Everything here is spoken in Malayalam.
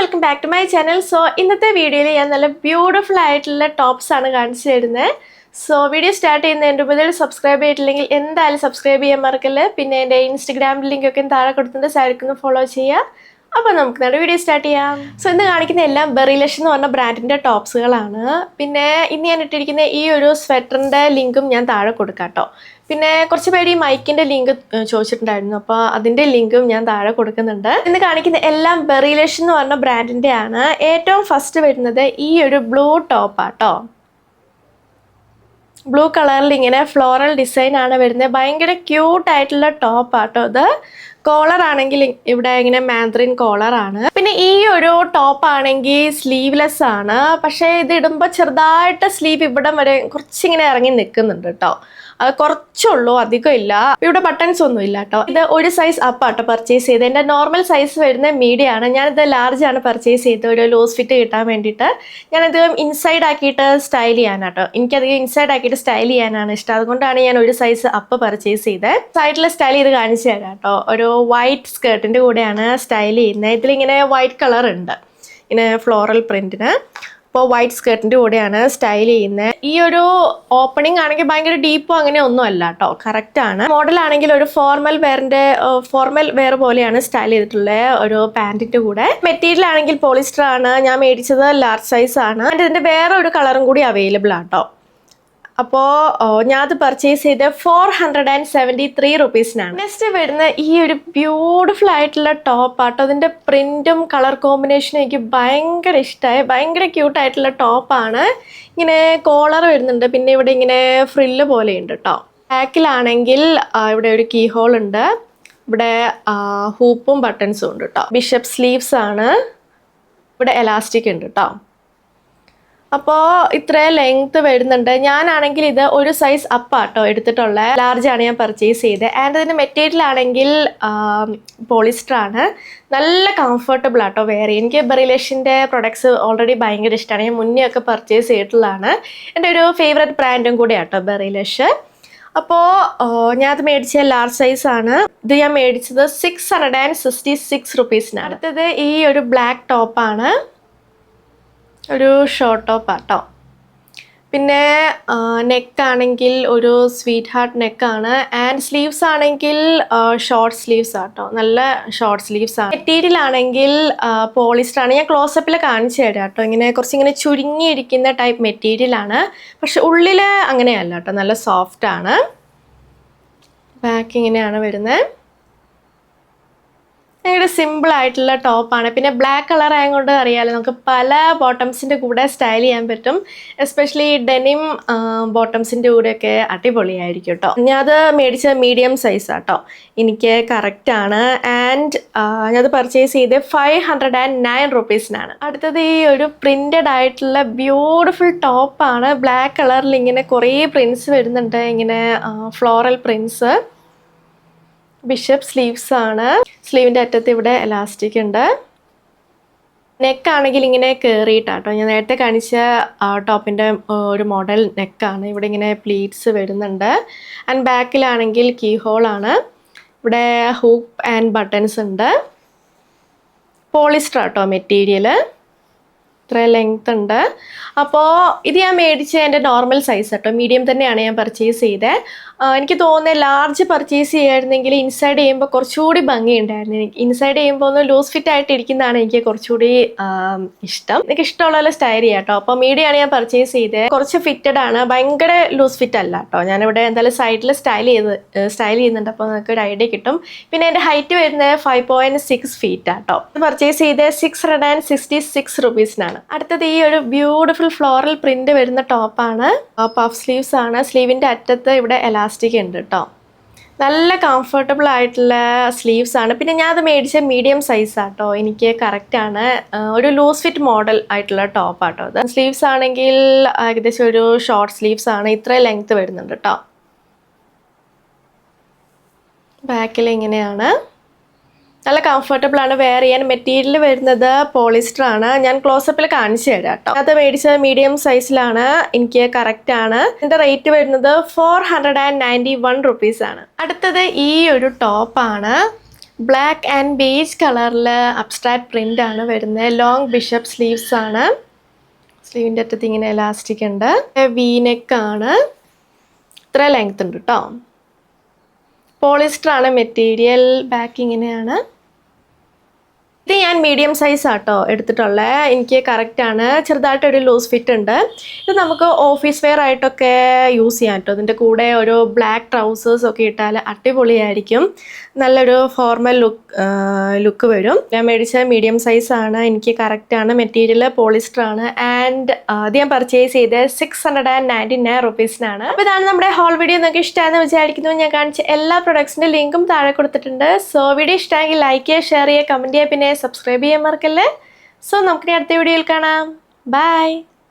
welcome back to my channel. So ഇന്നത്തെ വീഡിയോയിൽ ഞാൻ നല്ല ബ്യൂട്ടിഫുൾ ആയിട്ടുള്ള ടോപ്സ് ആണ് കാണിച്ചു തരുന്നത്. സോ വീഡിയോ സ്റ്റാർട്ട് ചെയ്യുന്നതിന് മുമ്പ് സബ്സ്ക്രൈബ് ചെയ്തിട്ടില്ലെങ്കിൽ എന്തായാലും സബ്സ്ക്രൈബ് ചെയ്യാൻ മറക്കല്ലേ. പിന്നെ എൻ്റെ ഇൻസ്റ്റഗ്രാം ലിങ്ക് ഒക്കെ താഴെ കൊടുത്തിട്ട് സൈഡിൽ ഫോളോ ചെയ്യുക. അപ്പോൾ നമുക്ക് നമ്മുടെ വീഡിയോ സ്റ്റാർട്ട് ചെയ്യാം. സോ ഇന്ന് കാണിക്കുന്ന എല്ലാം ബെറിലഷ് എന്ന് പറഞ്ഞ ബ്രാൻഡിൻ്റെ ടോപ്സുകളാണ്. പിന്നെ ഇന്ന് ഞാൻ ഇട്ടിരിക്കുന്ന ഈ ഒരു സ്വെറ്ററിൻ്റെ ലിങ്കും ഞാൻ താഴെ കൊടുക്കാം കേട്ടോ. പിന്നെ കുറച്ച് പേര് ഈ മൈക്കിൻ്റെ ലിങ്ക് ചോദിച്ചിട്ടുണ്ടായിരുന്നു, അപ്പോൾ അതിൻ്റെ ലിങ്കും ഞാൻ താഴെ കൊടുക്കുന്നുണ്ട്. ഇന്ന് കാണിക്കുന്ന എല്ലാം ബെറിലഷ് എന്ന് പറഞ്ഞ ബ്രാൻഡിൻ്റെ ആണ്. ഏറ്റവും ഫസ്റ്റ് വരുന്നത് ഈ ഒരു ബ്ലൂ ടോപ്പാട്ടോ. ബ്ലൂ കളറിൽ ഇങ്ങനെ ഫ്ലോറൽ ഡിസൈൻ ആണ് വരുന്നത്. ഭയങ്കര ക്യൂട്ടായിട്ടുള്ള ടോപ്പാട്ടോ ഇത്. കോളർ ആണെങ്കിൽ ഇവിടെ ഇങ്ങനെ മാൻഡ്രിൻ കോളറാണ്. പിന്നെ ഈ ഒരു ടോപ്പ് ആണെങ്കിൽ സ്ലീവ്ലെസ് ആണ്. പക്ഷേ ഇത് ഇടുമ്പോൾ ചെറുതായിട്ട് സ്ലീവ് ഇവിടം വരെ കുറച്ചിങ്ങനെ ഇറങ്ങി നിൽക്കുന്നുണ്ട് കേട്ടോ. അത് കുറച്ചുള്ളൂ, അധികം ഇല്ല. ഇവിടെ ബട്ടൺസ് ഒന്നും ഇല്ല കേട്ടോ. ഇത് ഒരു സൈസ് അപ്പ് ആട്ടോ പർച്ചേസ് ചെയ്ത്. എൻ്റെ നോർമൽ സൈസ് വരുന്നത് മീഡിയം ആണ്. ഞാനിത് ലാർജ് ആണ് പർച്ചേസ് ചെയ്തത്, ഒരു ലൂസ് ഫിറ്റ് കിട്ടാൻ വേണ്ടിയിട്ട്. ഞാനത് ഇൻസൈഡ് ആക്കിയിട്ട് സ്റ്റൈൽ ചെയ്യാനാട്ടോ. എനിക്കധികം ഇൻസൈഡ് ആക്കിയിട്ട് സ്റ്റൈൽ ചെയ്യാനാണ് ഇഷ്ടം. അതുകൊണ്ടാണ് ഞാൻ ഒരു സൈസ് അപ്പ് പർച്ചേസ് ചെയ്തത്. സൈഡിൽ സ്റ്റൈൽ ചെയ്ത് കാണിച്ചു തരാം കേട്ടോ. ഒരു വൈറ്റ് സ്കേർട്ടിൻ്റെ കൂടെയാണ് സ്റ്റൈൽ ചെയ്യുന്നത്. ഇതിലിങ്ങനെ വൈറ്റ് കളർ ഉണ്ട്, ഇങ്ങനെ ഫ്ലോറൽ പ്രിന്റിന്. അപ്പോൾ വൈറ്റ് സ്കേർട്ടിൻ്റെ കൂടെയാണ് സ്റ്റൈൽ ചെയ്യുന്നത്. ഈ ഒരു ഓപ്പണിംഗ് ആണെങ്കിൽ ഭയങ്കര ഡീപ്പോ അങ്ങനെ ഒന്നും അല്ല കേട്ടോ, കറക്റ്റ് ആണ്. മോഡലാണെങ്കിൽ ഒരു ഫോർമൽ വെയർ പോലെയാണ് സ്റ്റൈൽ ചെയ്തിട്ടുള്ളത് ഒരു പാൻറ്റിൻ്റെ കൂടെ. മെറ്റീരിയൽ ആണെങ്കിൽ പോളിസ്റ്റർ ആണ്. ഞാൻ മേടിച്ചത് ലാർജ് സൈസ് ആണ്. ഇതിൻ്റെ വേറെ ഒരു കളറും കൂടി അവൈലബിൾ ആട്ടോ. അപ്പോൾ ഞാനത് പർച്ചേസ് ചെയ്ത് 473 റുപ്പീസിനാണ്. നെക്സ്റ്റ് വരുന്ന ഈ ഒരു ബ്യൂട്ടിഫുൾ ആയിട്ടുള്ള ടോപ്പ് ആട്ടോ. അതിൻ്റെ പ്രിൻറ്റും കളർ കോമ്പിനേഷനും എനിക്ക് ഭയങ്കര ഇഷ്ടമായി. ഭയങ്കര ക്യൂട്ടായിട്ടുള്ള ടോപ്പാണ്. ഇങ്ങനെ കോളർ വരുന്നുണ്ട്, പിന്നെ ഇവിടെ ഇങ്ങനെ ഫ്രില്ല് പോലെയുണ്ട് കേട്ടോ. ബാക്കിലാണെങ്കിൽ ഇവിടെ ഒരു കീ ഹോൾ ഉണ്ട്. ഇവിടെ ഹൂപ്പും ബട്ടൺസും ഉണ്ട് കേട്ടോ. ബിഷപ്പ് സ്ലീവ്സ് ആണ്. ഇവിടെ എലാസ്റ്റിക് ഉണ്ട് കേട്ടോ. അപ്പോൾ ഇത്രയും ലെങ്ത് വരുന്നുണ്ട്. ഞാനാണെങ്കിൽ ഇത് ഒരു സൈസ് അപ്പാട്ടോ എടുത്തിട്ടുള്ളത്. ലാർജ് ആണ് ഞാൻ പർച്ചേസ് ചെയ്തത്. ആൻഡ് ഇതിൻ്റെ മെറ്റീരിയൽ ആണെങ്കിൽ പോളിസ്റ്റർ ആണ്. നല്ല കംഫർട്ടബിൾ ആട്ടോ വെയർ. എനിക്ക് ബെറിലഷിൻ്റെ പ്രൊഡക്ട്സ് ഓൾറെഡി ഭയങ്കര ഇഷ്ടമാണ്. ഞാൻ മുന്നേ ഒക്കെ പർച്ചേസ് ചെയ്തിട്ടുള്ളതാണ്. എൻ്റെ ഒരു ഫേവററ്റ് ബ്രാൻഡും കൂടി ആട്ടോ ബെറിലഷ്. അപ്പോൾ ഞാനത് മേടിച്ച ലാർജ് സൈസ് ആണ്. ഇത് ഞാൻ മേടിച്ചത് 666 റുപ്പീസിനാണ്. അടുത്തത് ഈ ഒരു ബ്ലാക്ക് ടോപ്പാണ്, ഒരു ഷോർട്ട് ടോപ്പ് ആട്ടോ. പിന്നെ നെക്കാണെങ്കിൽ ഒരു സ്വീറ്റ് ഹാർട്ട് നെക്കാണ്. ആൻഡ് സ്ലീവ്സ് ആണെങ്കിൽ ഷോർട്ട് സ്ലീവ്സ് ആട്ടോ, നല്ല ഷോർട്ട് സ്ലീവ്സ് ആണ്. മെറ്റീരിയൽ ആണെങ്കിൽ പോളിസ്റ്റർ ആണ്. ഞാൻ ക്ലോസപ്പിൽ കാണിച്ചു തരാം കേട്ടോ. ഇങ്ങനെ കുറച്ചിങ്ങനെ ചുരുങ്ങിയിരിക്കുന്ന ടൈപ്പ് മെറ്റീരിയൽ ആണ്. പക്ഷെ ഉള്ളിൽ അങ്ങനെയല്ല കേട്ടോ, നല്ല സോഫ്റ്റ് ആണ്. ബാക്ക് ഇങ്ങനെയാണ് വരുന്നത്. ഭയങ്കര സിമ്പിൾ ആയിട്ടുള്ള ടോപ്പാണ്. പിന്നെ ബ്ലാക്ക് കളർ ആയതുകൊണ്ട് അറിയാമല്ലോ, നമുക്ക് പല ബോട്ടംസിൻ്റെ കൂടെ സ്റ്റൈൽ ചെയ്യാൻ പറ്റും. എസ്പെഷ്യലി ഡെനിം ബോട്ടംസിൻ്റെ കൂടെയൊക്കെ അടിപൊളിയായിരിക്കും കേട്ടോ. ഞാനത് മേടിച്ച മീഡിയം സൈസ് ആട്ടോ, എനിക്ക് കറക്റ്റാണ്. ആൻഡ് ഞാനത് പർച്ചേസ് ചെയ്ത് 509 റുപ്പീസിനാണ്. അടുത്തത് ഈ ഒരു പ്രിൻറ്റഡ് ആയിട്ടുള്ള ബ്യൂട്ടിഫുൾ ടോപ്പാണ്. ബ്ലാക്ക് കളറിൽ ഇങ്ങനെ കുറേ പ്രിൻസ് വരുന്നുണ്ട്, ഇങ്ങനെ ഫ്ലോറൽ പ്രിൻസ്. ബിഷപ്പ് സ്ലീവ്സ് ആണ്. സ്ലീവിൻ്റെ അറ്റത്ത് ഇവിടെ എലാസ്റ്റിക് ഉണ്ട്. നെക്കാണെങ്കിൽ ഇങ്ങനെ കയറിയിട്ടാട്ടോ. ഞാൻ നേരത്തെ കാണിച്ച ടോപ്പിൻ്റെ ഒരു മോഡൽ നെക്കാണ്. ഇവിടെ ഇങ്ങനെ പ്ലീറ്റ്സ് വരുന്നുണ്ട്. ആൻഡ് ബാക്കിലാണെങ്കിൽ കീ ഹോളാണ്. ഇവിടെ ഹൂപ്പ് ആൻഡ് ബട്ടൺസ് ഉണ്ട്. പോളിസ്റ്റർ ആട്ടോ മെറ്റീരിയൽ. ഇത്ര ലെങ്ത് ഉണ്ട്. അപ്പോൾ ഇത് ഞാൻ മേടിച്ച എൻ്റെ നോർമൽ സൈസ് കേട്ടോ, മീഡിയം തന്നെയാണ് ഞാൻ പർച്ചേസ് ചെയ്തത്. എനിക്ക് തോന്നുന്നത് ലാർജ് പർച്ചേസ് ചെയ്യായിരുന്നെങ്കിൽ ഇൻസൈഡ് ചെയ്യുമ്പോൾ കുറച്ചുകൂടി ഭംഗിയുണ്ടായിരുന്നു. എനിക്ക് ഇൻസൈഡ് ചെയ്യുമ്പോൾ ഒന്ന് ലൂസ് ഫിറ്റ് ആയിട്ട് ഇരിക്കുന്നതാണ് എനിക്ക് കുറച്ചുകൂടി ഇഷ്ടം. എനിക്ക് ഇഷ്ടമുള്ള സ്റ്റൈൽ ചെയ്യാം കേട്ടോ. അപ്പോൾ മീഡിയം ആണ് ഞാൻ പർച്ചേസ് ചെയ്തത്. കുറച്ച് ഫിറ്റഡ് ആണ്, ഭയങ്കര ലൂസ് ഫിറ്റ് അല്ല കേട്ടോ. ഞാനിവിടെ എന്തായാലും സൈഡിൽ സ്റ്റൈൽ ചെയ്യുന്നുണ്ട്, അപ്പോൾ നിങ്ങൾക്ക് ഒരു ഐഡിയ കിട്ടും. പിന്നെ എൻ്റെ ഹൈറ്റ് വരുന്നത് 5.6 ഫീറ്റ് ആട്ടോ. ഇത് പർച്ചേസ് ചെയ്ത് 666 റുപ്പീസിനാണ്. അടുത്തത് ഈ ഒരു ബ്യൂട്ടിഫുൾ ഫ്ലോറൽ പ്രിന്റ് വരുന്ന ടോപ്പാണ്. പഫ് സ്ലീവ്സ് ആണ്. സ്ലീവിൻ്റെ അറ്റത്ത് ഇവിടെ എലാസ്റ്റിക് ഉണ്ട് കേട്ടോ. നല്ല കംഫർട്ടബിൾ ആയിട്ടുള്ള സ്ലീവ്സ് ആണ്. പിന്നെ ഞാൻ അത് മേടിച്ച മീഡിയം സൈസ് ആട്ടോ, എനിക്ക് കറക്റ്റാണ്. ഒരു ലൂസ് ഫിറ്റ് മോഡൽ ആയിട്ടുള്ള ടോപ്പ് ആട്ടോ അത്. സ്ലീവ്സ് ആണെങ്കിൽ ഏകദേശം ഒരു ഷോർട്ട് സ്ലീവ്സ് ആണ്. ഇത്ര ലെങ്ത് വരുന്നുണ്ട് കേട്ടോ. ബാക്കിൽ ഇങ്ങനെയാണ്. നല്ല കംഫർട്ടബിൾ ആണ് വെയർ ചെയ്യാൻ. മെറ്റീരിയൽ വരുന്നത് പോളിസ്റ്റർ ആണ്. ഞാൻ ക്ലോസപ്പിൽ കാണിച്ചു തരാം കേട്ടോ. അത് മേടിച്ചത് മീഡിയം സൈസിലാണ്, എനിക്ക് കറക്റ്റ് ആണ്. ഇതിന്റെ റേറ്റ് വരുന്നത് 491 റുപ്പീസ് ആണ്. അടുത്തത് ഈ ഒരു ടോപ്പാണ്. ബ്ലാക്ക് ആൻഡ് ബേജ് കളറിൽ അബ്സ്ട്രാക്ട് പ്രിൻ്റ് ആണ് വരുന്നത്. ലോങ് ബിഷപ്പ് സ്ലീവ്സ് ആണ്. സ്ലീവിൻ്റെ അറ്റത്ത് ഇങ്ങനെ എലാസ്റ്റിക് ഉണ്ട്. വീനെക്ക് ആണ്. ഇത്ര ലെങ്ത് ഉണ്ട് കേട്ടോ. പോളിസ്റ്റർ ആണ് മെറ്റീരിയൽ. ബാക്ക് ഇങ്ങനെയാണ്. ഇത് ഞാൻ മീഡിയം സൈസ് ആട്ടോ എടുത്തിട്ടുള്ളത്. എനിക്ക് കറക്റ്റാണ്. ചെറുതായിട്ടൊരു ലൂസ് ഫിറ്റ് ഉണ്ട്. ഇത് നമുക്ക് ഓഫീസ് വെയർ ആയിട്ടൊക്കെ യൂസ് ചെയ്യാം കേട്ടോ. ഇതിൻ്റെ കൂടെ ഒരു ബ്ലാക്ക് ട്രൗസേഴ്സ് ഒക്കെ ഇട്ടാൽ അടിപൊളിയായിരിക്കും. നല്ലൊരു ഫോർമൽ ലുക്ക് വരും. ഞാൻ മേടിച്ച മീഡിയം സൈസ് ആണ്. എനിക്ക് കറക്റ്റാണ്. മെറ്റീരിയൽ പോളിസ്റ്റർ ആണ്. ആൻഡ് ഇത് ഞാൻ പർച്ചേസ് ചെയ്ത് 699 റുപ്പീസിനാണ്. അപ്പോൾ ഇതാണ് നമ്മുടെ ഹോൾ വീഡിയോ. നിങ്ങൾക്ക് ഇഷ്ടമായെന്ന് വിചാരിക്കുന്നു. ഞാൻ കാണിച്ച എല്ലാ പ്രൊഡക്ട്സിൻ്റെ ലിങ്കും താഴെ കൊടുത്തിട്ടുണ്ട്. സോ വീഡിയോ ഇഷ്ടമെങ്കിൽ ലൈക്ക് ചെയ്യുക, ഷെയർ ചെയ്യുക, കമൻറ്റ് ചെയ്യുക, പിന്നെ സബ്സ്ക്രൈബ് ചെയ്യാൻ മറക്കല്ലേ. സോ നമുക്കിനി അടുത്ത വീഡിയോയിൽ കാണാം. ബൈ.